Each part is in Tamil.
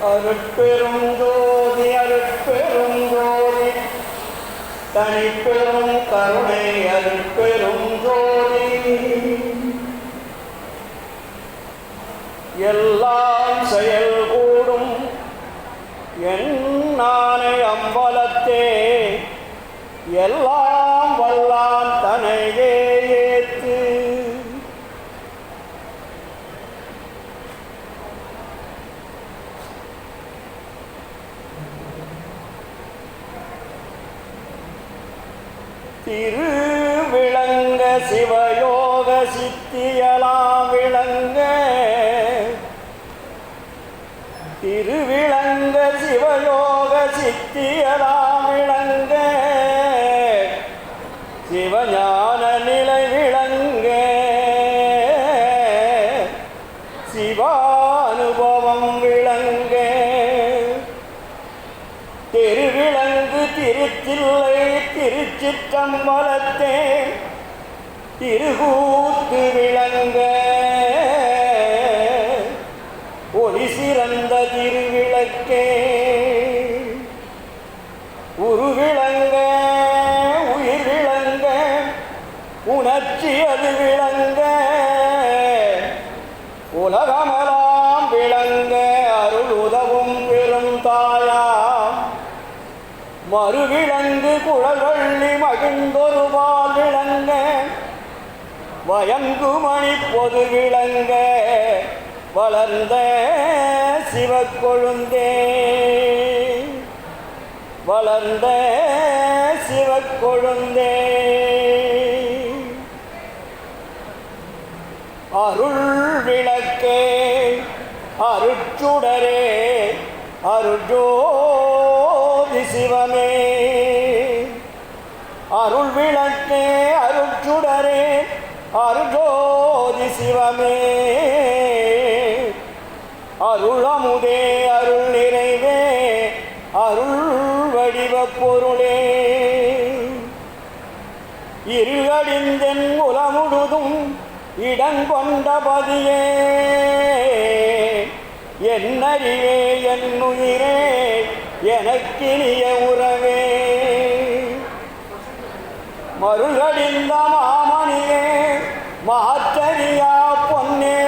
அருட்பெரும் ஜோதி அருட்பெரும் ஜோதி தனிப்பெரும் கருணை அருட்பெரும் ஜோதி எல்லாம் செயல் கூடும் என் நானை அம்பலத்தே எல்லாம் வல்லான் தனையே ஏத்து திருவிளங்க சிவயோக சித்தியலாம் விளங்க திருவிளங்க சிவயோக சித்தியலாம் விளங்க சிவஞான நிலை விளங்க சிவானுபவம் விளங்க திருவிளங்கு திருச்சில்லை திருச்சிற்றம்பலத்தே திருக்கூத்து விளங்க ஒளி சிறந்த திருவிளக்கே உருவிளங்க உயிர் விளங்க உணர்ச்சி அது விளங்க உலகமெல்லாம் விளங்க அருள் உதவும் பெரும் தாயாம் மறுவிளங்கு குழல்வள்ளி மகிழ்ந்தொருவால் விளங்க வயங்குமணி பொது விளங்க வளர்ந்த சிவக்கொழுந்தே வளர்ந்த சிவக்கொழுந்தே அருள் விளக்கே அருட்சுடரே அருட்ஜோதி சிவமே அருள் விளக்கே அருட்சுடரே அருட்ஜோதி சிவமே அருளமுதே அருள் நிறைவே அருள் வடிவ பொருளே இருளடிந்தென் உலமுழுதும் இடங்கொண்ட பதியே என்னறிவே என்னுயிரே எனக்கினிய உறவே மருளடிந்த மாமணியே மாற்றறியா பொன்னே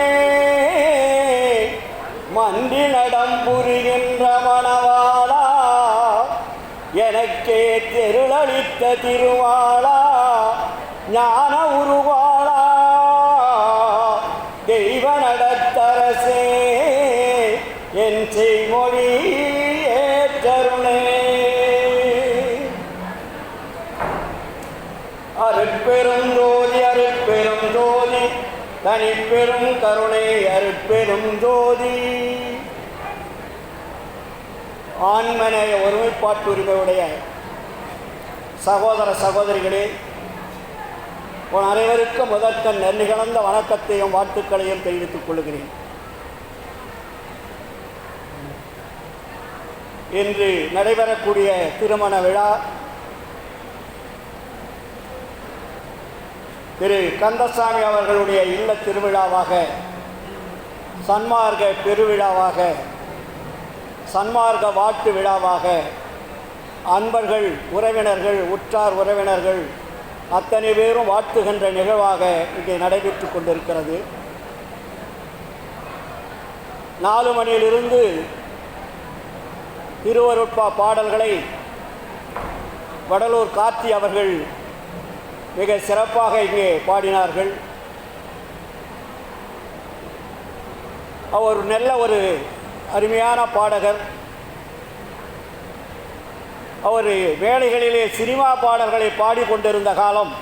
மன்றி நடம் புரிகின்ற மணவாளா எனக்கே தெருளளித்த திருவாளா ஞான உருவாளா தெய்வ நடத்தரசே என் செய்மொழி ஏற்றருளே அருட்பெரும் ஜோதி அருட்பெரும் ஜோதி தனிப்பெரும் கருணை அருட்பெரும் ஜோதி ஆன்மநேய ஒருமைப்பாட்டு உரிமையுடைய சகோதர சகோதரிகளே, உன் அனைவருக்கும் முதற்கண் நன்றி கலந்த வணக்கத்தையும் வாழ்த்துக்களையும் தெரிவித்துக் கொள்கிறேன். இன்று நடைபெறக்கூடிய திருமண விழா திரு கந்தசாமி அவர்களுடைய இல்ல திருவிழாவாக, சன்மார்க்க பெருவிழாவாக, சன்மார்க்க வாழ்த்து விழாவாக அன்பர்கள், உறவினர்கள், உற்றார் உறவினர்கள் அத்தனை பேரும் வாழ்த்துகின்ற நிகழ்வாக இங்கே நடைபெற்று கொண்டிருக்கிறது. 4 மணியிலிருந்து திருவருட்பா பாடல்களை வடலூர் கார்த்தி அவர்கள் மிக சிறப்பாக இங்கே பாடினார்கள். அவர் நல்ல ஒரு அருமையான பாடகர். அவர் வேலைகளிலே சினிமா பாடல்களை பாடிக்கொண்டிருந்த காலம்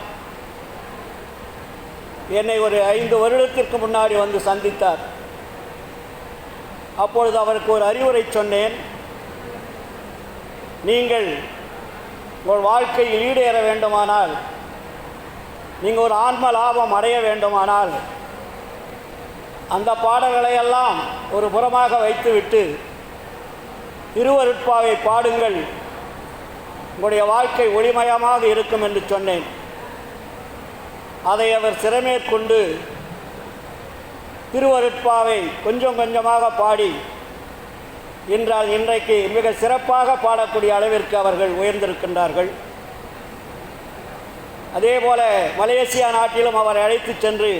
என்னை ஒரு 5 வருடத்திற்கு முன்னாடி வந்து சந்தித்தார். அப்பொழுது அவருக்கு ஒரு அறிவுரை சொன்னேன். நீங்கள் உங்கள் வாழ்க்கையில் ஈடேற வேண்டுமானால், நீங்கள் ஒரு ஆன்ம லாபம் அடைய வேண்டுமானால் அந்த பாடல்களையெல்லாம் ஒரு புறமாக வைத்துவிட்டு திருவருட்பாவை பாடுங்கள், உங்களுடைய வாழ்க்கை ஒளிமயமாக இருக்கும் என்று சொன்னேன். அதை அவர் சிறமேற்கொண்டு திருவருட்பாவை கொஞ்சம் கொஞ்சமாக பாடி இன்றைக்கு மிக சிறப்பாக பாடக்கூடிய அளவிற்கு அவர்கள் உயர்ந்திருக்கின்றார்கள். அதேபோல மலேசியா நாட்டிலும் அவரை அழைத்து சென்று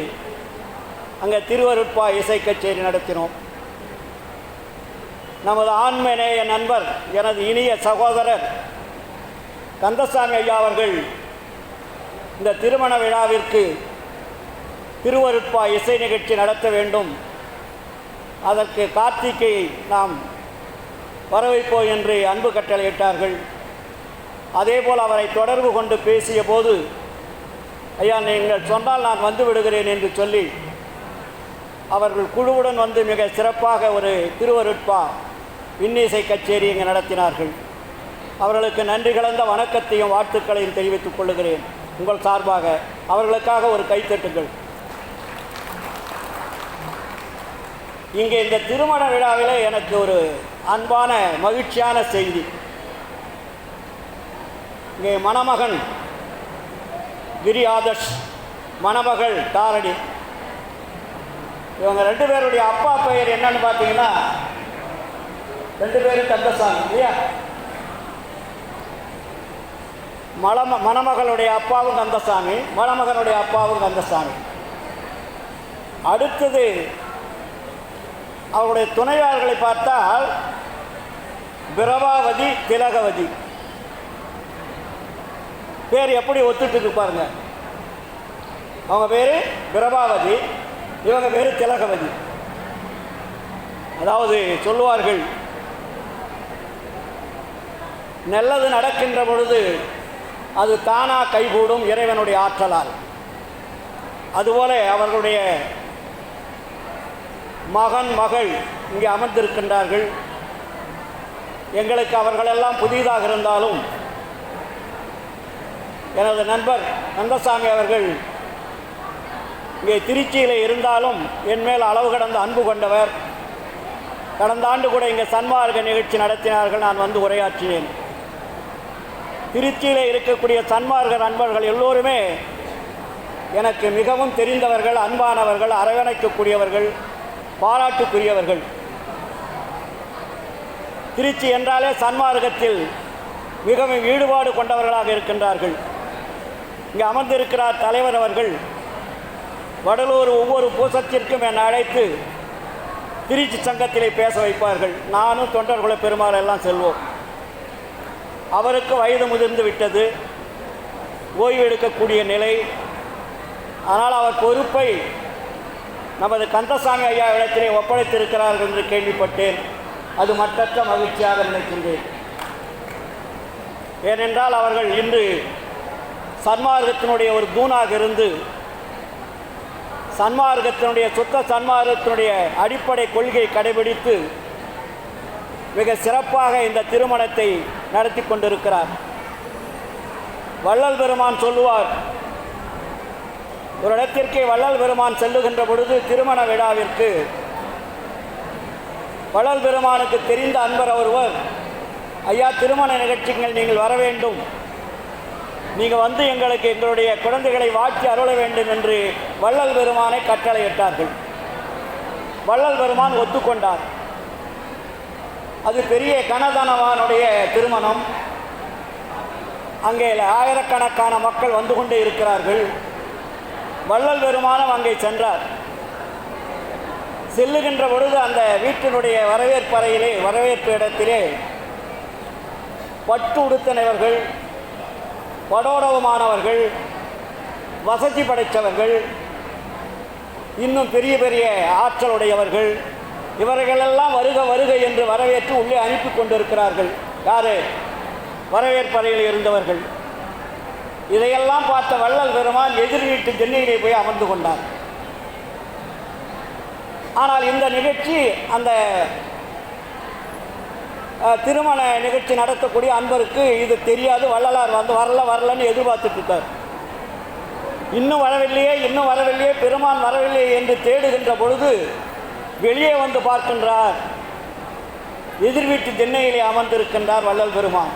அங்கே திருவருட்பா இசை கச்சேரி நடத்தினோம். நமது ஆண்மநேய நண்பர், எனது இனிய சகோதரர் கந்தசாமி ஐயா அவர்கள் இந்த திருமண விழாவிற்கு திருவருட்பா இசை நிகழ்ச்சி நடத்த வேண்டும், அதற்கு கார்த்திகை நாம் வரவைப்போம் என்று அன்பு கட்டளையிட்டார்கள். அதேபோல் அவரை தொடர்பு கொண்டு பேசிய போது, ஐயா நீங்கள் சொன்னால் நான் வந்து விடுகிறேன் என்று சொல்லி அவர்கள் குழுவுடன் வந்து மிக சிறப்பாக ஒரு திருவருட்பா இன்னிசை கச்சேரி இங்கே நடத்தினார்கள். அவர்களுக்கு நன்றி கலந்த வணக்கத்தையும் வாழ்த்துக்களையும் தெரிவித்துக் கொள்ளுகிறேன். உங்கள் சார்பாக அவர்களுக்காக ஒரு கைத்தட்டுங்கள். இங்கே இந்த திருமண விழாவில் எனக்கு ஒரு அன்பான மகிழ்ச்சியான செய்தி. இங்கே மணமகன் கிரி ஆதர்ஷ், மணமகள் தாரணி, இவங்க ரெண்டு பேருடைய அப்பா பெயர் என்னன்னு பார்த்தீங்கன்னா ரெண்டு பேரும் கந்தசாமி இல்லையா? மணமகளுடைய அப்பாவும் கந்தசாமி, மணமகனுடைய அப்பாவும் கந்தசாமி. அடுத்தது அவருடைய துணையாளர்களை பார்த்தால் பிரபாவதி, திலகவதி. பேர் எப்படி ஒத்துட்டு பாருங்க. அவங்க பேர் பிரபாவதி, இவங்க பேர் திலகவதி. அதாவது சொல்லுவார்கள், நல்லது நடக்கின்ற பொழுது அது தானாக கைகூடும் இறைவனுடைய ஆற்றலால். அதுபோல அவர்களுடைய மகன் மகள் இங்கே அமர்ந்திருக்கின்றார்கள். எங்களுக்கு அவர்களெல்லாம் புதிதாக இருந்தாலும் எனது நண்பர் கந்தசாமி அவர்கள் இங்கே திருச்சியில் இருந்தாலும் என் மேல் அளவு கடந்த அன்பு கொண்டவர். கடந்த ஆண்டு கூட இங்கே சன்மார்க்க நிகழ்ச்சி நடத்தினார்கள், நான் வந்து உரையாற்றினேன். திருச்சியில் இருக்கக்கூடிய சன்மார்க்க நண்பர்கள் எல்லோருமே எனக்கு மிகவும் தெரிந்தவர்கள், அன்பானவர்கள், அரவணைக்கக்கூடியவர்கள், பாராட்டுக்குரியவர்கள். திருச்சி என்றாலே சன்மார்க்கத்தில் மிகவும் ஈடுபாடு கொண்டவர்களாக இருக்கின்றார்கள். இங்கே அமர்ந்திருக்கிறார் தலைவர் அவர்கள். வடலூர் ஒவ்வொரு பூசத்திற்கும் என்னை அழைத்து திருச்சி சங்கத்திலே பேச வைப்பார்கள். நானும் தொண்டர்குல பெருமாள் எல்லாம் செல்வோம். அவருக்கு வயது முதிர்ந்து விட்டது, ஓய்வு எடுக்கக்கூடிய நிலை. ஆனால் அவர் பொறுப்பை நமது கந்தசாமி ஐயா இடத்திலே ஒப்படைத்திருக்கிறார்கள் என்று கேள்விப்பட்டேன். அது மற்றற்ற மகிழ்ச்சியாக நினைக்கின்றேன். ஏனென்றால் அவர்கள் இன்று சன்மார்க்கத்தினுடைய ஒரு தூணாக இருந்து சன்மார்க்கத்தினுடைய சுத்த சன்மார்க்கத்தினுடைய அடிப்படை கொள்கையை கடைபிடித்து மிக சிறப்பாக இந்த திருமணத்தை நடத்தி கொண்டிருக்கிறார். வள்ளல் பெருமான் சொல்லுவார், ஒரு இடத்திற்கு வள்ளல் பெருமான் செல்லுகின்ற பொழுது திருமண விழாவிற்கு வள்ளல் பெருமானுக்கு தெரிந்த அன்பர் ஒருவர், ஐயா திருமண நிகழ்ச்சிகள் நீங்கள் வர வேண்டும், நீங்கள் வந்து எங்களுடைய குழந்தைகளை வாழ்த்தி அருள வேண்டும் என்று வள்ளல் பெருமானை கட்டளையிட்டார்கள். வள்ளல் பெருமான் ஒத்துக்கொண்டார். அது பெரிய கனதனவானுடைய திருமணம். அங்கே ஆயிரக்கணக்கான மக்கள் வந்து கொண்டே இருக்கிறார்கள். வள்ளல் பெருமானும் அங்கே சென்றார். செல்லுகின்ற பொழுது அந்த வீட்டினுடைய வரவேற்பு இடத்திலே பட்டு உடுத்தினவர்கள், படோடவுமானவர்கள், வசதி படைத்தவர்கள், இன்னும் பெரிய பெரிய ஆற்றலுடையவர்கள், இவர்களெல்லாம் வருக வருக என்று வரவேற்று உள்ளே அனுப்பி கொண்டிருக்கிறார்கள். யாரு? வரவேற்பறையில் இருந்தவர்கள். இதையெல்லாம் பார்த்த வள்ளல் பெருமான் எதிர் வீட்டு திண்ணையிலே போய் அமர்ந்து கொண்டார். ஆனால் இந்த நிகழ்ச்சி, அந்த திருமண நிகழ்ச்சி நடத்தக்கூடிய அன்பருக்கு இது தெரியாது. வள்ளலார் வந்து வரலன்னு எதிர்பார்த்துட்டு இருக்கார். இன்னும் வரவில்லையே பெருமான் வரவில்லையே என்று தேடுகின்ற பொழுது வெளியே வந்து பார்க்கின்றார். எதிர் வீட்டு திண்ணையிலே அமர்ந்திருக்கின்றார் வள்ளல் பெருமான்.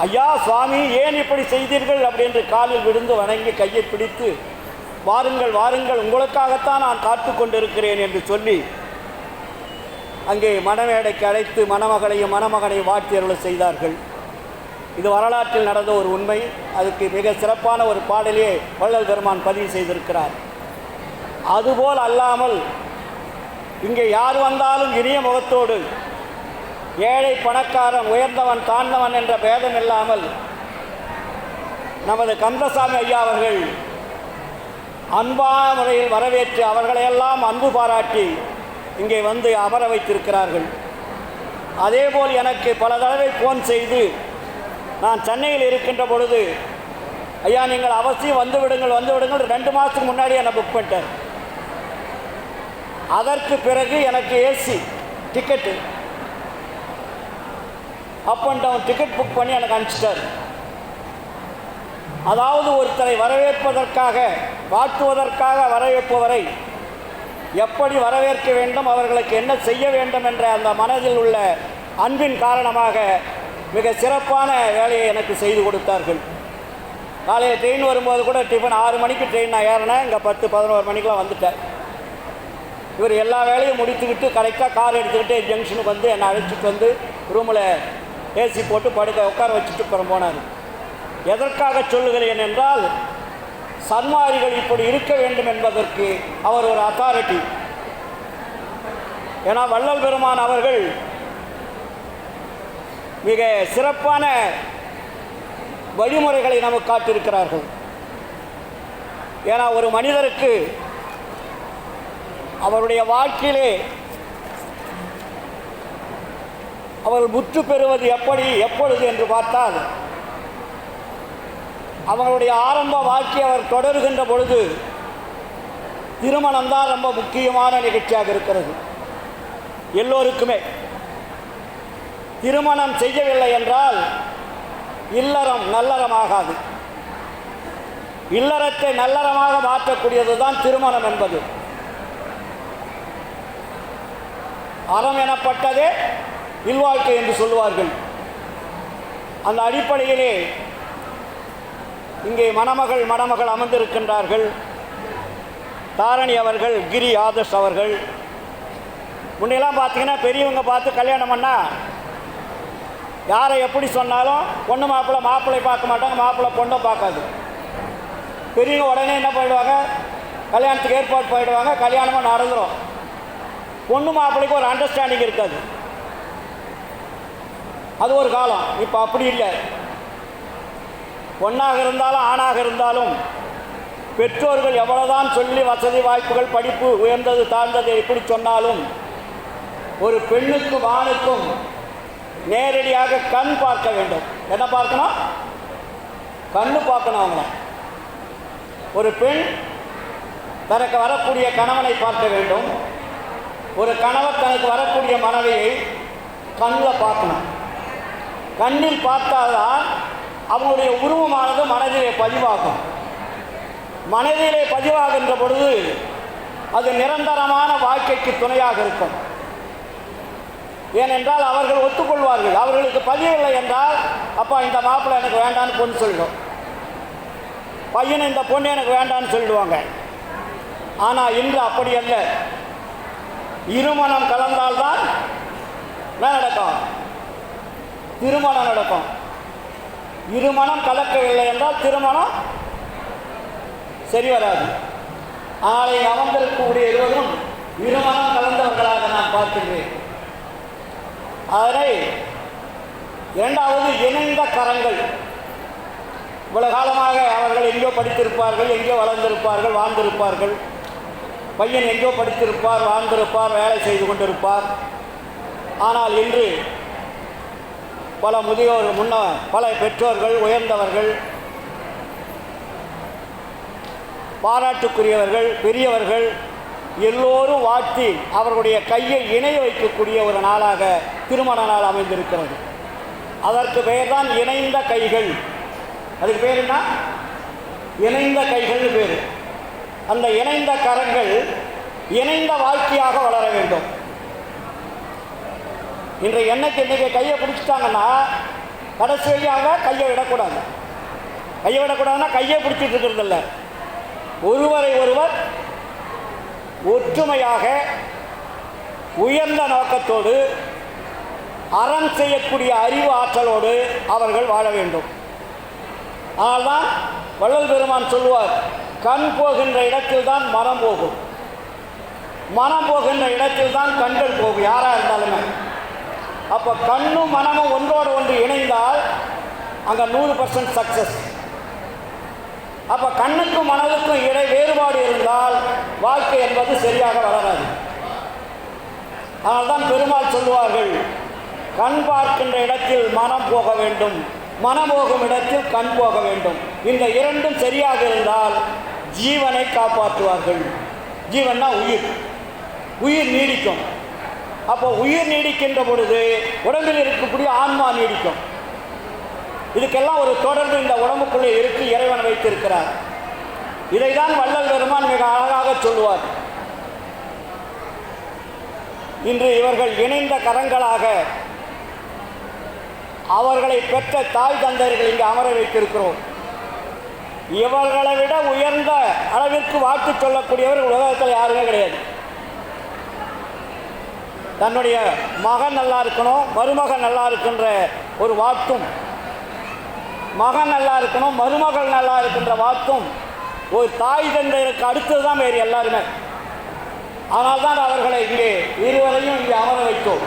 ஐயா சுவாமி, ஏன் இப்படி செய்தீர்கள் அப்படின்னு காலில் விழுந்து வணங்கி கையை பிடித்து, வாருங்கள் வாருங்கள், உங்களுக்காகத்தான் நான் காத்து கொண்டிருக்கிறேன் என்று சொல்லி அங்கே மணமேடைக்கு அழைத்து மணமகளையும் மணமகனையும் வாழ்த்தி அருள் செய்தார்கள். இது வரலாற்றில் நடந்த ஒரு உண்மை. அதுக்கு மிக சிறப்பான ஒரு பாடலே வள்ளல் பெருமான் பதிவு செய்திருக்கிறார். அதுபோல் அல்லாமல் இங்கே யார் வந்தாலும் இனிய முகத்தோடு, ஏழை பணக்காரன், உயர்ந்தவன் தாழ்ந்தவன் என்ற பேதம் இல்லாமல் நமது கந்தசாமி ஐயா அவர்கள் அன்பான முறையில் வரவேற்று அவர்களையெல்லாம் அன்பு பாராட்டி இங்கே வந்து அமர வைத்திருக்கிறார்கள். அதேபோல் எனக்கு பல தடவை ஃபோன் செய்து நான் சென்னையில் இருக்கின்ற பொழுது, ஐயா நீங்கள் அவசியம் வந்து விடுங்கள் 2 மாதத்துக்கு முன்னாடி என்னை புக் பண்ணிட்டார். அதற்கு பிறகு எனக்கு AC ticket up and down ticket book பண்ணி எனக்கு அனுப்பிச்சிட்டார். அதாவது ஒருத்தரை வரவேற்பதற்காக, வாழ்த்துவதற்காக வரவேற்பவரை எப்படி வரவேற்க வேண்டும், அவர்களுக்கு என்ன செய்ய வேண்டும் என்ற அந்த மனதில் உள்ள அன்பின் காரணமாக மிக சிறப்பான வேலையை எனக்கு செய்து கொடுத்தார்கள். காலையில் ட்ரெயின் வரும்போது கூட டிஃபன் 6 மணிக்கு ட்ரெயின் நான் ஏறினேன், இங்கே 10-11 மணிக்கெலாம் வந்துட்டேன். இவர் எல்லா வேலையும் முடித்துக்கிட்டு கரெக்டாக கார் எடுத்துக்கிட்டு ஜங்ஷனுக்கு வந்து என்னை அழைச்சிட்டு வந்து ரூமில் ஏசி போட்டு உட்கார வச்சுட்டு அப்புறம் போனார். எதற்காக சொல்லுகிறேன் என்றால், சன்மாரிகள் இப்படி இருக்க வேண்டும் என்பதற்கு அவர் ஒரு அத்தாரிட்டி. ஏன்னா வள்ளல் பெருமான் அவர்கள் மிக சிறப்பான வழிமுறைகளை நமக்கு காட்டியிருக்கிறார்கள். ஏன்னா ஒரு மனிதருக்கு அவருடைய வாழ்க்கையிலே அவர் முற்று பெறுவது எப்பொழுது என்று பார்த்தால், அவங்களுடைய ஆரம்ப வாழ்க்கையை அவர் தொடர்கின்ற பொழுது திருமணம்தான் ரொம்ப முக்கியமான நிகழ்ச்சியாக இருக்கிறது. எல்லோருக்குமே திருமணம் செய்யவில்லை என்றால் இல்லறம் நல்லறமாகாது. இல்லறத்தை நல்லறமாக மாற்றக்கூடியது தான் திருமணம் என்பது. அறம் எனப்பட்டதே இல்வாழ்க்கை என்று சொல்லுவார்கள். அந்த அடிப்படையிலே இங்கே மணமகள் அமர்ந்திருக்கின்றார்கள். தாரணி அவர்கள், கிரி ஆதர்ஷ் அவர்கள். முன்னெல்லாம் பார்த்தீங்கன்னா பெரியவங்க பார்த்து கல்யாணம் பண்ணால் யாரை எப்படி சொன்னாலும் பொண்ணு மாப்பிள்ளை பார்க்க மாட்டாங்க, மாப்பிள்ளை பொண்ணை பார்க்காது. பெரியவங்க உடனே என்ன பண்ணிடுவாங்க, கல்யாணத்துக்கு ஏற்பாடு பண்ணிடுவாங்க, கல்யாணமாக நடந்துடும். பொண்ணு மாப்பிள்ளைக்கு ஒரு அண்டர்ஸ்டாண்டிங் இருக்காது. அது ஒரு காலம். இப்போ அப்படி இல்லை. பொண்ணாக இருந்தாலும் ஆணாக இருந்தாலும் பெற்றோர்கள் எவ்வளோதான் சொல்லி வசதி வாய்ப்புகள், படிப்பு உயர்ந்தது தாழ்ந்தது எப்படி சொன்னாலும் ஒரு பெண்ணுக்கும் ஆணுக்கும் நேரடியாக கண் பார்க்க வேண்டும். என்ன பார்க்கணும்? கண்ணு பார்க்கணும். அவங்க ஒரு பெண் தனக்கு வரக்கூடிய கணவனை பார்க்க வேண்டும். ஒரு கணவர் தனக்கு வரக்கூடிய மனைவியை கண்ணில் பார்க்கணும். கண்ணில் பார்த்தால்தான் அவங்களுடைய உருவமானது மனதிலே பதிவாகும். மனதிலே பதிவாகின்ற பொழுது அது நிரந்தரமான வாழ்க்கைக்கு துணையாக இருக்கும். ஏனென்றால் அவர்கள் ஒத்துக்கொள்வார்கள். அவர்களுக்கு பதிவில்லை என்றால், அப்பா இந்த மாப்பிள்ளை எனக்கு வேண்டான்னு பொண்ணு சொல்லிடும், பையனை இந்த பொண்ணு எனக்கு வேண்டான்னு சொல்லிடுவாங்க. ஆனால் இன்று அப்படி அல்ல. இருமணம் கலந்தால்தான் என்ன நடக்கும்? திருமணம் நடக்கும். இருமணம் கலக்கவில்லை என்றால் திருமணம் சரி வராது. நாளை அமர்ந்திருக்கக்கூடிய இருவரும் இருமணம் கலந்தவர்களாக நான் பார்க்கின்றேன். அதனை இரண்டாவது இணைந்த கரங்கள். இவ்வளவு காலமாக அவர்கள் எங்கோ படித்திருப்பார்கள், எங்கோ வளர்ந்திருப்பார்கள், வாழ்ந்திருப்பார்கள். பையன் எங்கோ படித்திருப்பார், வாழ்ந்திருப்பார், வேலை செய்து கொண்டிருப்பார். ஆனால் இன்று பல முதியோர், பல பெற்றோர்கள், உயர்ந்தவர்கள், பாராட்டுக்குரியவர்கள், பெரியவர்கள் எல்லோரும் வாழ்த்தி அவர்களுடைய கையை இணைய வைக்கக்கூடிய ஒரு நாளாக திருமண நாள் அமைந்திருக்கிறது. அதற்கு பெயர் தான் இணைந்த கைகள். அதுக்கு பேர் என்ன? இணைந்த கைகள் பேர். அந்த இணைந்த கரங்கள் இணைந்த வாழ்க்கையாக வளர வேண்டும். இன்றைக்கு என்னைக்கு கையை பிடிச்சிட்டாங்கன்னா கடைசியாக அவங்க கையை விடக்கூடாது. கையை விடக்கூடாதுன்னா கையை பிடிச்சிட்டு இருக்கிறதில்ல, ஒருவரை ஒருவர் ஒற்றுமையாக உயர்ந்த நோக்கத்தோடு அறம் செய்யக்கூடிய அறிவு ஆற்றலோடு அவர்கள் வாழ வேண்டும். அதனால்தான் வள்ளல் பெருமான் சொல்லுவார், கண் போகின்ற இடத்தில் தான் மனம் போகும், மனம் போகின்ற இடத்தில் தான் கண்கள் போகும், யாராக இருந்தாலுமே. அப்போ கண்ணும் மனமும் ஒன்றோடு ஒன்று இணைந்தால் அங்கே 100% சக்ஸஸ். அப்போ கண்ணுக்கும் மனதுக்கும் வேறுபாடு இருந்தால் வாழ்க்கை என்பது சரியாக வளராது. அதனால்தான் பெருமாள் சொல்லுவார்கள், கண் பார்க்கின்ற இடத்தில் மனம் போக வேண்டும், மனம் போகும் இடத்தில் கண் போக வேண்டும். இந்த இரண்டும் சரியாக இருந்தால் ஜீவனை காப்பாற்றுவார்கள். ஜீவன்னா உயிர், உயிர் நீடிக்கும். அப்போ உயிர் நீடிக்கின்ற பொழுது உடம்பில் இருக்கக்கூடிய ஆன்மா நீடிக்கும். இதுக்கெல்லாம் ஒரு தொடர்பு இந்த உடம்புக்குள்ளே இருக்கு, இறைவன் வைத்திருக்கிறார். இதைதான் வள்ளல் பெருமான் மிக அழகாக சொல்லுவார். இன்று இவர்கள் இணைந்த கரங்களாக அவர்களை பெற்ற தாய் தந்தையர்கள் இங்கே அமர வைத்திருக்கிறோம். இவர்களை விட உயர்ந்த அளவிற்கு வாழ்த்து சொல்லக்கூடியவர்கள் உலகத்தில் யாருமே கிடையாது. தன்னுடைய மகன் நல்லா இருக்கணும், மருமகன் நல்லா இருக்கின்ற ஒரு வாழ்த்தும், மகன் நல்லா இருக்கணும், மருமகள் நல்லா இருக்கின்ற வாழ்த்தும் ஒரு தாய் தந்தையருக்கு அடுத்தது தான் வேறு எல்லாருமே. அதனால்தான் அவர்களை இங்கே இருவரையும் இங்கே அமர வைத்தோம்.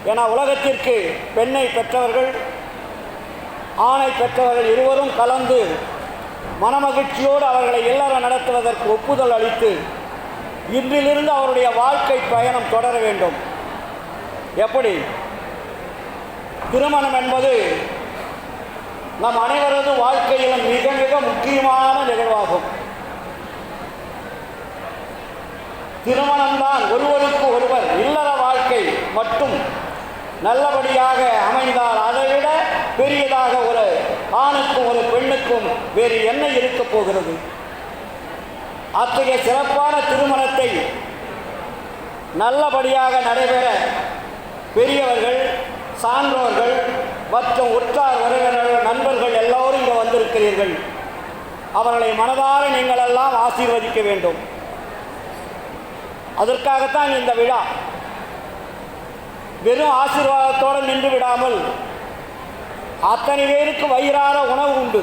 ஏன்னா உலகத்திற்கு பெண்ணை பெற்றவர்கள் ஆணை பெற்றவர்கள் இருவரும் கலந்து மனமகிழ்ச்சியோடு அவர்களை இல்லறம் நடத்துவதற்கு ஒப்புதல் அளித்து இன்றிலிருந்து அவருடைய வாழ்க்கை பயணம் தொடர வேண்டும். எப்படி? திருமணம் என்பது நம் அனைவரது வாழ்க்கையிலும் மிக மிக முக்கியமான நிகழ்வாகும். திருமணம்தான் ஒருவருக்கு ஒருவர் இல்லற வாழ்க்கை மட்டும் நல்லபடியாக அமைந்தால் அதைவிட பெரியதாக ஒரு ஆணுக்கும் ஒரு பெண்ணுக்கும் வேறு என்ன இருக்க போகிறது? அத்தகைய சிறப்பான திருமணத்தை நல்லபடியாக நடைபெற பெரியவர்கள், சான்றோர்கள் மற்றும் உற்றார் உறவினர்கள், நண்பர்கள் எல்லோரும் இங்கே வந்திருக்கிறீர்கள். அவர்களை மனதார நீங்கள் எல்லாம் ஆசீர்வதிக்க வேண்டும். அதற்காகத்தான் இந்த விழா. வெறும் ஆசீர்வாதத்தோடு நின்று விடாமல் அத்தனை பேருக்கு வயிறார உணவு உண்டு.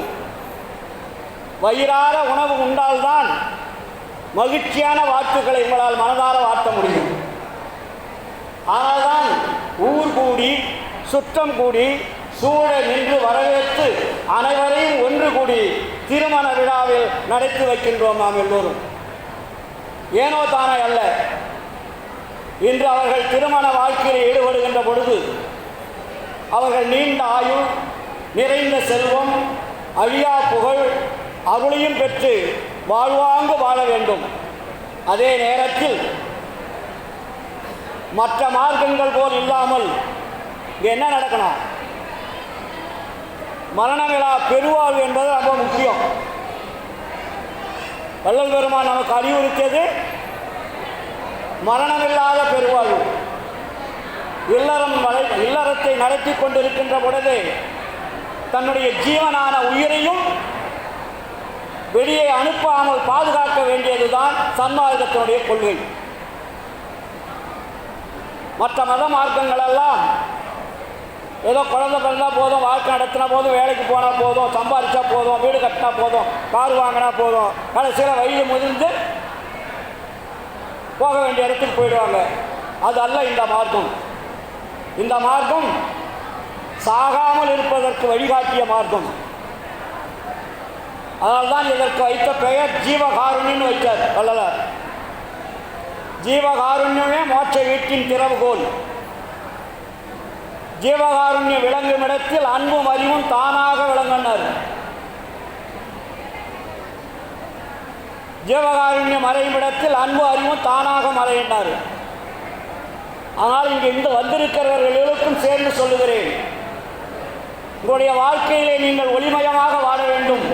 வயிறார உணவு உண்டால்தான் மகிழ்ச்சியான வாழ்த்துக்களை உங்களால் மனதார வாழ்த்த முடியும். ஆனால்தான் ஊர் கூடி சுற்றம் கூடி சூழ நின்று வரவேற்று அனைவரையும் ஒன்று கூடி திருமண விழாவில் நடத்தி வைக்கின்றோம் நாம் எல்லோரும். ஏனோ தானே அல்ல. இன்று அவர்கள் திருமண வாழ்க்கையில் ஈடுபடுகின்ற பொழுது அவர்கள் நீண்ட ஆயுள், நிறைந்த செல்வம், அழியா புகழ், அருளையும் பெற்று வாழ்வாங்கு வாழ வேண்டும். அதே நேரத்தில் மற்ற மார்க்கங்கள் போல் இல்லாமல் இங்கே என்ன நடக்கணும்? மரண விழா பெருவாழ்வு என்பது ரொம்ப முக்கியம். வள்ளல் பெருமான் நமக்கு அறிவுறுத்தியது மரணமில்லாத பெருவாழ்வு. இல்லறத்தை நடத்தி கொண்டிருக்கின்ற பொழுது தன்னுடைய ஜீவனான உயிரையும் வெளியே அனுப்பாமல் பாதுகாக்க வேண்டியதுதான் சன்மார்க்கத்தினுடைய கொள்கை. மற்ற மத மார்க்கங்களெல்லாம் ஏதோ குழந்தை பிறந்தா போதும், வாழ்க்கை நடத்தினா போதும், வேலைக்கு போனால் போதும், சம்பாதிச்சா போதும், வீடு கட்டினா போதும், கார் வாங்கினா போதும், கடைசியில் வயது முதிர்ந்து போக வேண்டிய இடத்துக்கு போயிடுவாங்க. அது அல்ல இந்த மார்க்கம். இந்த மார்க்கம் சாகாமல் இருப்பதற்கு வழிகாட்டிய மார்க்கம். அதனால்தான் இதற்கு வைத்த பெயர் ஜீவகாருண்யன்னு வைத்தார் வள்ளலார். ஜீவகாருண்யமே மோட்ச வீட்டின் திறவுகோல். ஜீவகாருண்யம் விளங்கும் இடத்தில் அன்பும் அறிவும் தானாக விளங்கினார். ஜீவகாருண்யம் மறையும் இடத்தில் அன்பு அறிவும் தானாக மறையினார். ஆனால் இங்கு வந்திருக்கிறவர்களுக்கும் சேர்ந்து சொல்லுகிறேன், உங்களுடைய வாழ்க்கையிலே நீங்கள் ஒளிமயமாக வாழ வேண்டும்,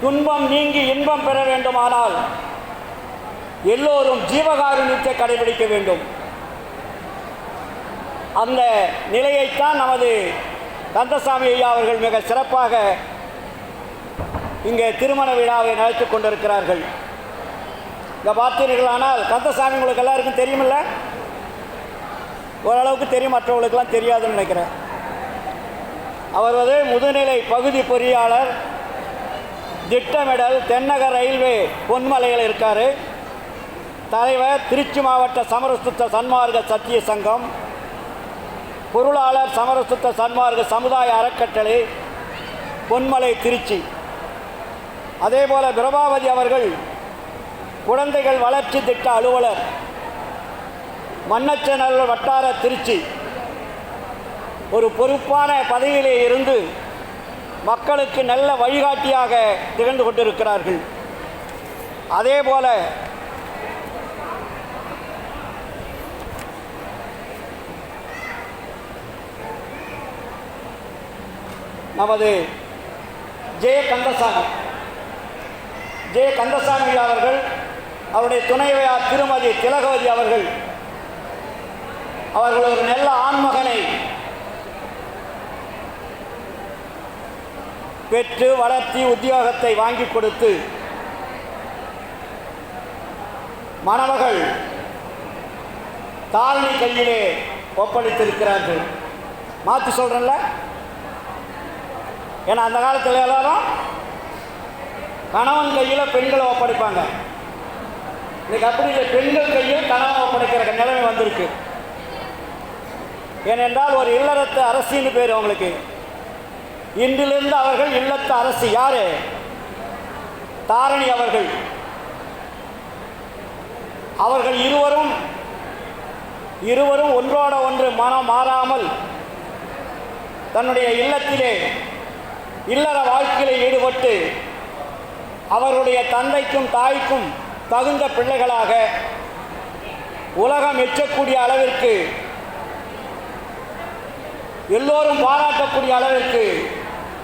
துன்பம் நீங்கி இன்பம் பெற வேண்டுமானால் எல்லோரும் ஜீவகாருண்யத்தை கடைபிடிக்க வேண்டும். அந்த நிலையைத்தான் நமது கந்தசாமி ஐயா அவர்கள் மிக சிறப்பாக இங்கே திருமண விழாவை நடத்தி கொண்டிருக்கிறார்கள். இங்கே பார்த்தீர்களானால் கந்தசாமி உங்களுக்கு எல்லாருக்கும் தெரியுமில்ல? ஓரளவுக்கு தெரியும், மற்றவர்களுக்கெல்லாம் தெரியாதுன்னு நினைக்கிறேன். அவர் முதுநிலை பகுதி பொறியாளர், திட்டமிடல், தென்னக ரயில்வே பொன்மலையில் இருக்கார். தலைவர் திருச்சி மாவட்ட சமரசுத்த சன்மார்க்க சத்திய சங்கம், பொருளாளர் சமரசுத்த சன்மார்க்க சமுதாய அறக்கட்டளை பொன்மலை திருச்சி. அதேபோல் பிரபாவதி அவர்கள் குழந்தைகள் வளர்ச்சி திட்ட அலுவலர், மன்னச்சநல்லூர் வட்டார திருச்சி. ஒரு பொறுப்பான பதவியிலே இருந்து மக்களுக்கு நல்ல வழிகாட்டியாக திகழ்ந்து கொண்டிருக்கிறார்கள். அதேபோல நமது ஜெய கந்தசாமி அவர்கள், அவருடைய துணைவியார் திருமதி திலகவதி அவர்கள் ஒரு நல்ல ஆண்மகனை பெற்று வளர்த்தி உத்தியோகத்தை வாங்கி கொடுத்து மணமகள் தாரணி கையிலே ஒப்படைத்திருக்கிறார்கள். மாற்றி சொல்கிறேன்ல, ஏன்னா அந்த காலத்தில் எல்லாரும் கணவன் கையில் பெண்களை ஒப்படைப்பாங்க. இன்னைக்கு அப்படி இல்லை, பெண்கள் கையில் கணவன் ஒப்படைக்கிற நிலைமை வந்திருக்கு. ஏனென்றால் ஒரு இல்லறத்து அரசின்னு பேர் அவங்களுக்கு. இன்றிலிருந்து அவர்கள் இல்லத்து அரசி. யாரு? தாரணி அவர்கள். அவர்கள் இருவரும் ஒன்றோட ஒன்று மனம் மாறாமல் தன்னுடைய இல்லத்திலே இல்லற வாழ்க்கையில் ஈடுபட்டு அவருடைய தந்தைக்கும் தாய்க்கும் தகுந்த பிள்ளைகளாக உலகம் மெச்சக்கூடிய அளவிற்கு, எல்லோரும் பாராட்டக்கூடிய அளவிற்கு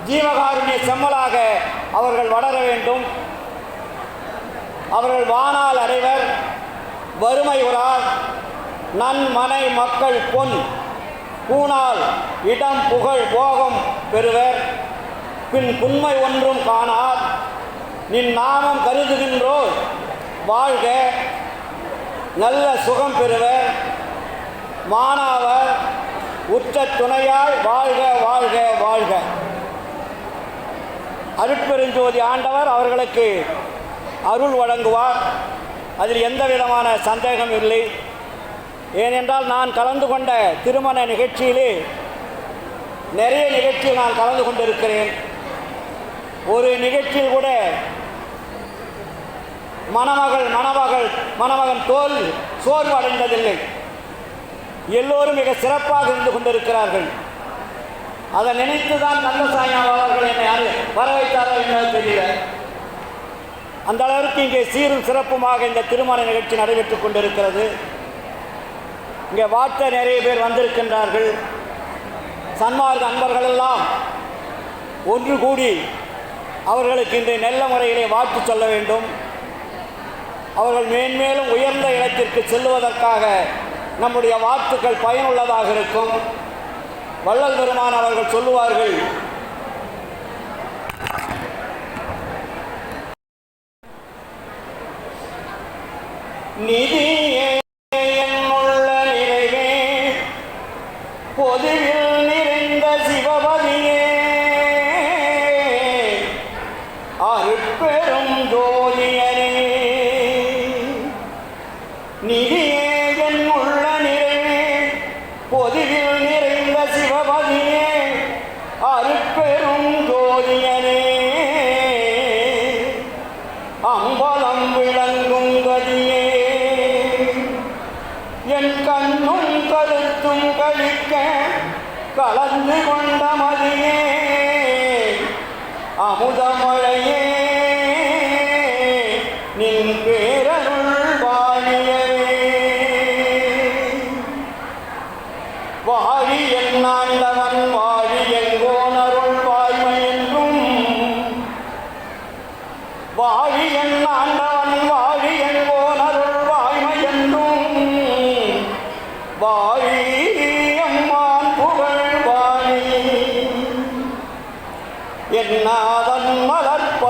ஜீவகாருண்ய செம்மலாக அவர்கள் வளர வேண்டும். அவர்கள் வானால் அடைவர், வறுமை உறார், நன்மனை மக்கள் பொன் பூனால் இடம் புகழ் போகம் பெறுவர். பின் புண்மை ஒன்றும் காணார், நின் நாமம் கருதுகின்றோர் வாழ்க, நல்ல சுகம் பெறுவர். மாணவர் உற்ற துணையாய் வாழ்க வாழ்க வாழ்க. அருட்பெருஞ்சோதி ஆண்டவர் அவர்களுக்கு அருள் வழங்குவார். அதில் எந்த விதமான சந்தேகம் இல்லை. ஏனென்றால் நான் கலந்து கொண்ட திருமண நிகழ்ச்சியிலே நிறைய நிகழ்ச்சியில் நான் கலந்து கொண்டிருக்கிறேன். ஒரு நிகழ்ச்சியில் கூட மணமகன் சோர்வு அடைந்ததில்லை. எல்லோரும் மிக சிறப்பாக இருந்து கொண்டிருக்கிறார்கள். அதை நினைத்து தான் கந்தசாமி அவர்கள் என்னை வர வைத்தாரோ என்ன தெரியல. அந்த அளவிற்கு இங்கே சீரும் சிறப்புமாக இந்த திருமண நிகழ்ச்சி நடைபெற்றுக் கொண்டிருக்கிறது. இங்கே வாழ்த்த நிறைய பேர் வந்திருக்கின்றார்கள். சன்மார்க்க அன்பர்களெல்லாம் ஒன்று கூடி அவர்களுக்கு இன்று நல்ல முறையிலே வாழ்த்து சொல்ல வேண்டும். அவர்கள் மேன்மேலும் உயர்ந்த இடத்திற்கு செல்லுவதற்காக நம்முடைய வாழ்த்துக்கள் பயனுள்ளதாக இருக்கும். வள்ளல் பெருமான் அவர்கள் சொல்லுவார்கள், நிதியே என்னுள்ள நிறைவே, பொதுவில் நிறைந்த சிவபதியே, அருட்பெரும் ஜோதியனே. நிதியே என்னுள்ள நிறைவே, பொதுவில் நிறைந்த சிவபதியே, அருட்பெரும் ஜோதியனே. அம்பலம் விளங்கும் கதியே, என் கண்ணும் கருத்தும் கழிக்க கலந்து கொண்ட மதியே, அமுதமழையே நின் பேரருள் வாழியவே. வாழி என் ஆண்டவன் வாழி எங்கோன் அருள் வாய்மை என்றும், வாழி என் ஆண்டவன் வாழி எங்கோன் அருள் வாய்மை என்றும், வாழி அம்மான் புகழ் வாழி என்னாதன் மலர்ப்ப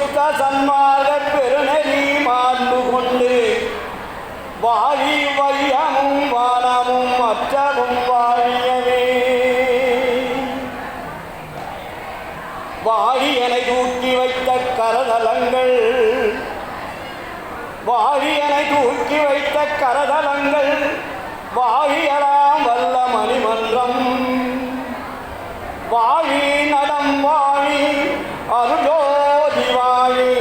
சுத்த சன்மார்க்க பெருநெறி மாண்பு கொண்டு வாழி வையமும் வானமும் அற்றமும் வாழியவே. வாழியனை தூக்கி வைத்த கரதலங்கள், வாழியனை தூக்கி வைத்த கரதலங்கள், வாழியலாம் வல்ல மணிமன்றம், வாழி நடம் வாழி அருளோதி வாழி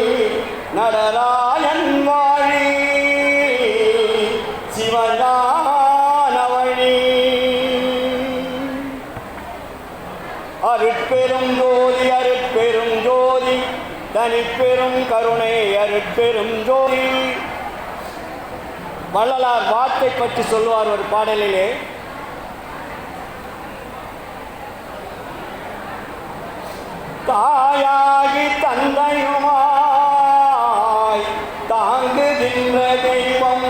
நடராயன் வாழி சிவஞானவழி. அருட்பெரும் ஜோதி அருட்பெரும் ஜோதி தனிப்பெரும் கருணை அருட்பெரும் ஜோதி. வள்ளலார் வார்த்தை பற்றி சொல்வார் ஒரு பாடலிலே. தாயாகி தந்தையுமாய் தாங்குகின்ற தெய்வம்,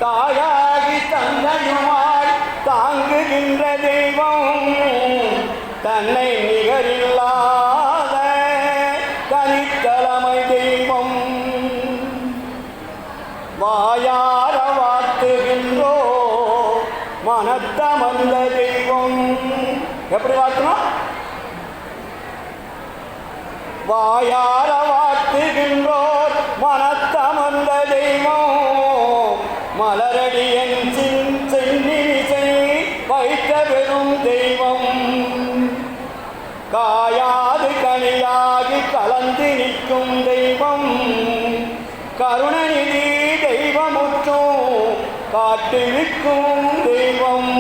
தாயாகி தந்தையுமாய் தாங்குகின்ற தெய்வம், தன்னை நிகரில்லாத தனித்தலைமை தெய்வம். வாயார வாட்டுகின்றோ மனத்தமர்ந்த தெய்வம். எப்படி வாட்டணும்? வாயார வாட்டுகின்றோர் மனத்தமர்ந்த தெய்வம், மலரடியன் சென்னிசை வைத்த பெரும் தெய்வம். காயாது கனியாகி கலந்து நிற்கும் தெய்வம், கருணநிதி தெய்வமுற்றும் காட்டு நிற்கும் தெய்வம்.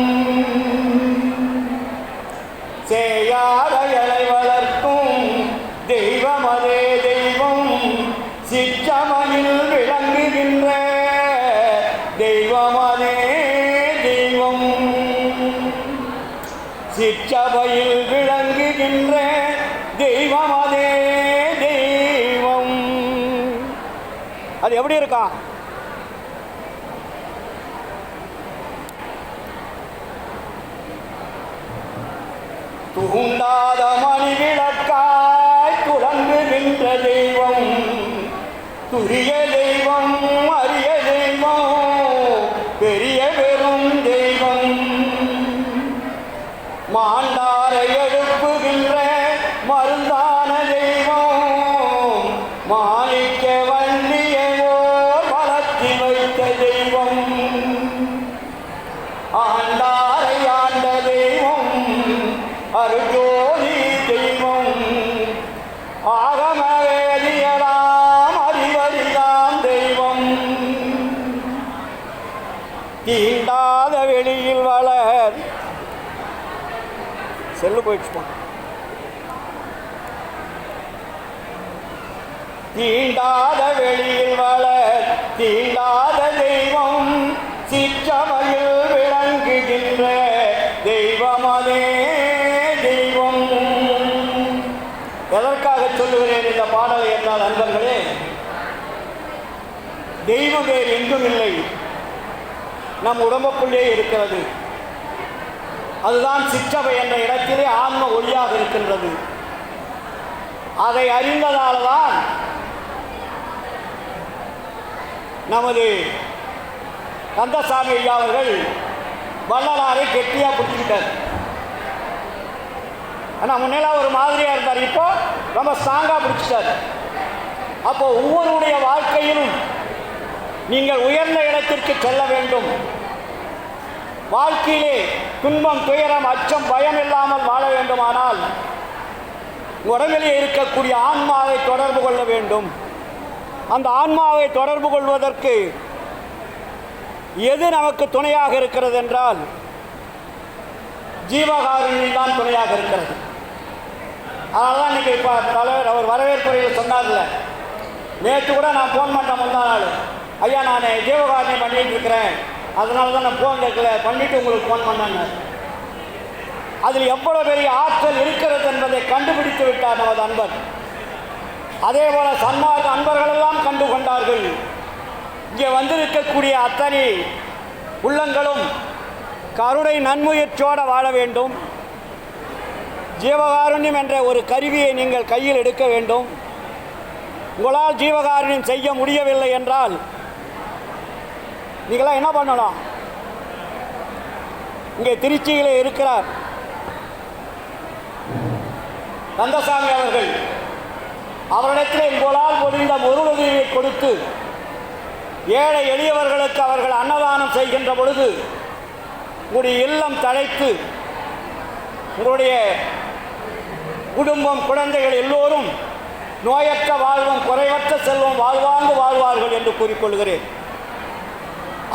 சேயாரையலை வளர்க்கும் தெய்வம் அதே தெய்வம், சிற்றமையில் விளங்குகின்ற தெய்வம் அதே தெய்வம், சிற்றபையில் விளங்குகின்ற தெய்வம் அதே தெய்வம். அது எப்படி இருக்கா? தூண்டாத மணி விளக்காய் துலங்குகின்ற தெய்வம், துரிய தெய்வம் அரிய தெய்வம் பெரிய பெரும் தெய்வம். மாண்டாரை எழுப்புகின்ற மருந்தான தெய்வம், மாணிக்க வள்ளியோ வளர்த்தி வைத்த தெய்வம். ஆண்டாரை ஆண்ட தெய்வம் அருஜோதி தெய்வம், ஆகம வேதியலாம் அறிவறிதாம் தெய்வம். தீண்டாத வெளியில் வளர் செல்லு போயிடுச்சு. தீண்டாத வெளியில் வளர் தீண்டாத தெய்வம், சிற்றமையில் விளங்குகின்ற தெய்வம் அதே தெய்வம். எதற்காக சொல்லுகிறேன் இந்த பாடலை என்றால் நண்பர்களே, தெய்வம் வேறு எங்கும் இல்லை, நம் உடம்புக்குள்ளே இருக்கிறது. அதுதான் சிற்றவை என்ற இடத்திலே ஆன்ம ஒளியாக இருக்கின்றது. அதை அறிந்ததால் தான் நமது கந்தசாமி ஐயா அவர்கள் வள்ளலாரை கெட்டியாக பிடிச்சிக்கிட்டார். ஆனால் முன்னெல்லாம் ஒரு மாதிரியாக இருந்தார், இப்போ ரொம்ப ஸ்ட்ராங்காக பிடிச்சிட்டார். அப்போ ஒவ்வொருடைய வாழ்க்கையிலும் நீங்கள் உயர்ந்த இடத்திற்கு செல்ல வேண்டும். வாழ்க்கையிலே துன்பம் துயரம் அச்சம் பயம் இல்லாமல் வாழ வேண்டுமானால் உடம்பிலே இருக்கக்கூடிய ஆன்மாவை தொடர்பு கொள்ள வேண்டும். அந்த ஆன்மாவை தொடர்பு கொள்வதற்கு எது நமக்கு துணையாக இருக்கிறது என்றால் ஜீவகாருண்யம் தான் துணையாக இருக்கிறது. அதனால தான் இன்றைக்கி இப்போ தலைவர் அவர் வரவேற்புரையில் சொன்னார்ல, நேற்று கூட நான் ஃபோன் பண்ண முந்தா நாள், ஐயா நான் ஜீவகாருண்யம் பண்ணிகிட்டு இருக்கிறேன், அதனால தான் நான் ஃபோன் எடுக்கல, பண்ணிவிட்டு உங்களுக்கு ஃபோன் பண்ணேன்னு. அதில் எவ்வளோ பெரிய ஆற்றல் இருக்கிறது என்பதை கண்டுபிடித்து விட்டார் நமது அன்பர். அதே போல சன்மார்க்க அன்பர்களெல்லாம் கண்டு கொண்டார்கள். இங்கே வந்திருக்கக்கூடிய அத்தனை உள்ளங்களும் கருணை நன்முயற்சியோடு வாழ வேண்டும். ஜீவகாருண்யம் என்ற ஒரு கருவியை நீங்கள் கையில் எடுக்க வேண்டும். உங்களால் ஜீவகாருண்யம் செய்ய முடியவில்லை என்றால் நீங்களாம் என்ன பண்ணலாம்? இங்கே திருச்சியிலே இருக்கிறார் கந்தசாமி அவர்கள். அவரிடத்தில் உங்களால் முடிந்த பொருளுதவியை கொடுத்து ஏழை எளியவர்களுக்கு அவர்கள் அன்னதானம் செய்கின்ற பொழுது உங்களுடைய இல்லம் தழைத்து உங்களுடைய குடும்பம் குழந்தைகள் எல்லோரும் நோயற்ற வாழ்வும் குறைவற்ற செல்வம் வாழ்வாங்கு வாழ்வார்கள் என்று கூறிக்கொள்கிறேன்.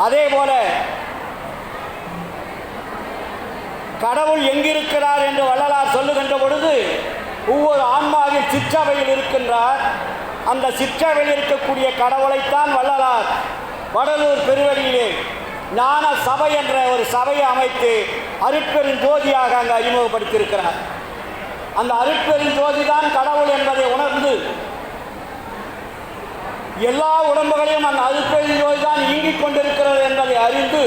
அதேபோல கடவுள் எங்கிருக்கிறார் என்று வள்ளலார் சொல்லுகின்ற பொழுது ஒவ்வொரு ஆன்மாவில் சிற்றவையில் இருக்கின்றார். அந்த சிற்றவையில் இருக்கக்கூடிய கடவுளைத்தான் வள்ளலார் வடலூர் பெருவெளியிலே ஞான சபை என்ற ஒரு சபையை அமைத்து அருட்பெருஞ்சோதியாக அங்கு அறிமுகப்படுத்தியிருக்கிறார். அந்த அருட்பெருஞ்சோதி தான் கடவுள் என்பதை உணர்ந்து எல்லா உடம்புகளையும் அந்த அருட்பெருஞ்சோதி தான் இயங்கிக் கொண்டிருக்கிறது என்பதை அறிந்து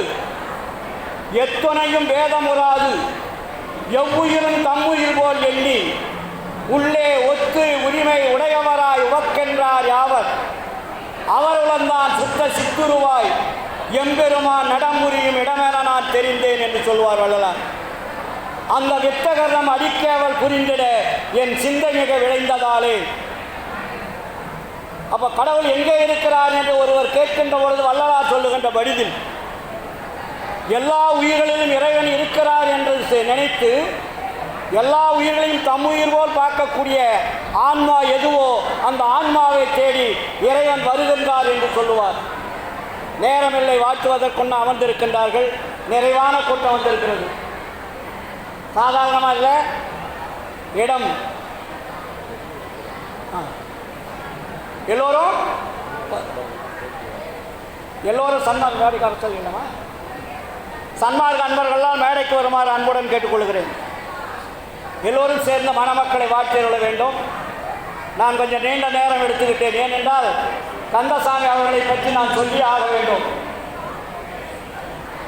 எத்துணையும் வேதமுறாது எவ்வுயிரும் தம்முயிர் போல் எண்ணி உள்ளே ஒத்து உரிமை உடையவராய் உவக்கென்றார் யாவர் அவர்களும்தான் சுத்த சித்துருவாய் எம்பெருமான் நடமுறியும் இடமென நான் தெரிந்தேன் என்று சொல்வார் வள்ளலார். அந்த வித்தகரம் அடிக்கேவல் புரிந்திட என் சிந்தை மிக விளைந்ததாலே. அப்போ கடவுள் எங்கே இருக்கிறார் என்று ஒருவர் கேட்கின்ற பொழுது வள்ளலார் சொல்லுகின்ற படிதில் எல்லா உயிர்களிலும் இறைவன் இருக்கிறார் என்று நினைத்து எல்லா உயிர்களையும் தம்முயிர் போல் பார்க்கக்கூடிய ஆன்மா எதுவோ அந்த ஆன்மாவை தேடி இறைவன் வருகின்றார் என்று சொல்லுவார். நேரமில்லை வாழ்த்துவதற்கொண்டு அமர்ந்திருக்கின்றார்கள். நிறைவான கூட்டம் வந்திருக்கிறது. சாதாரணமாக இடம் எல்லோரும் சன்மார்க்க மேடைக்கு வர சொல்லிடலாமா? சன்மார்க்க அன்பர்கள்லாம் மேடைக்கு வருமாறு அன்புடன் கேட்டுக்கொள்கிறேன். எல்லோரும் சேர்ந்த மணமக்களை வாழ்த்திட வேண்டும். நான் கொஞ்சம் நீண்ட நேரம் எடுத்துக்கிட்டேன். ஏனென்றால் கந்தசாமி அவர்களை பற்றி நான் சொல்லி ஆக வேண்டும்.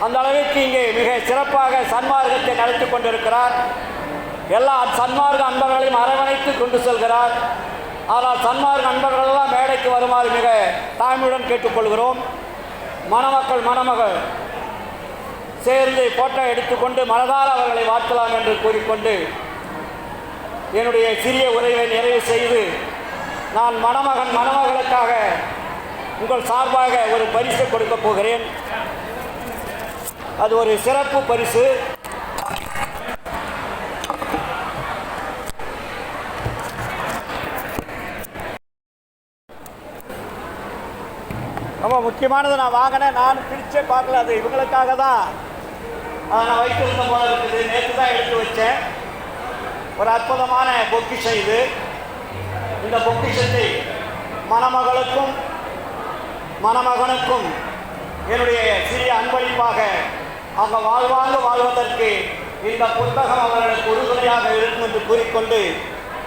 அந்த அளவிற்கு இங்கே மிக சிறப்பாக சன்மார்க்கத்தை நடத்தி கொண்டிருக்கிறார். எல்லா சன்மார்க்க அன்பர்களையும் அரவணைத்து கொண்டு செல்கிறார். ஆனால் சன்மார்க்க அன்பர்களெல்லாம் மேடைக்கு வருமாறு மிக தாழ்மையுடன் கேட்டுக்கொள்கிறோம். மணமக்கள் மணமகள் சேர்ந்து போட்டோ எடுத்துக்கொண்டு மனதால் அவர்களை வாழ்த்தலாம் என்று கூறிக்கொண்டு என்னுடைய சிறிய உரையை நிறைவு செய்து நான் மணமகன் மணமகளுக்காக உங்கள் சார்பாக ஒரு பரிசு கொடுக்க போகிறேன். அது ஒரு சிறப்பு பரிசு. ரொம்ப முக்கியமானது நான் வாங்கினேன். நான் பிரிச்சே பார்க்கல. அது இவங்களுக்காக தான் நான் வைத்திருந்த போல இருக்குது. நேற்று தான் எடுத்து வச்சேன். ஒரு அற்புதமான பொக்கிஷம் இது. இந்த பொக்கிஷத்தை மணமகளுக்கும் மணமகனுக்கும் என்னுடைய சிறிய அன்பளிப்பாக அவங்க வாழ்வாங்கு வாழ்வதற்கு இந்த புத்தகம் அவர்களுக்கு உறுதுணையாக இருக்கும் என்று கூறிக்கொண்டு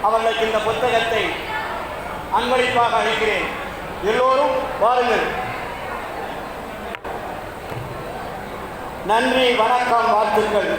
அவர்களுக்கு இந்த புத்தகத்தை அன்பளிப்பாக அளிக்கிறேன். எல்லோரும் வாருங்கள். நன்றி, வணக்கம், வாழ்த்துக்கள்.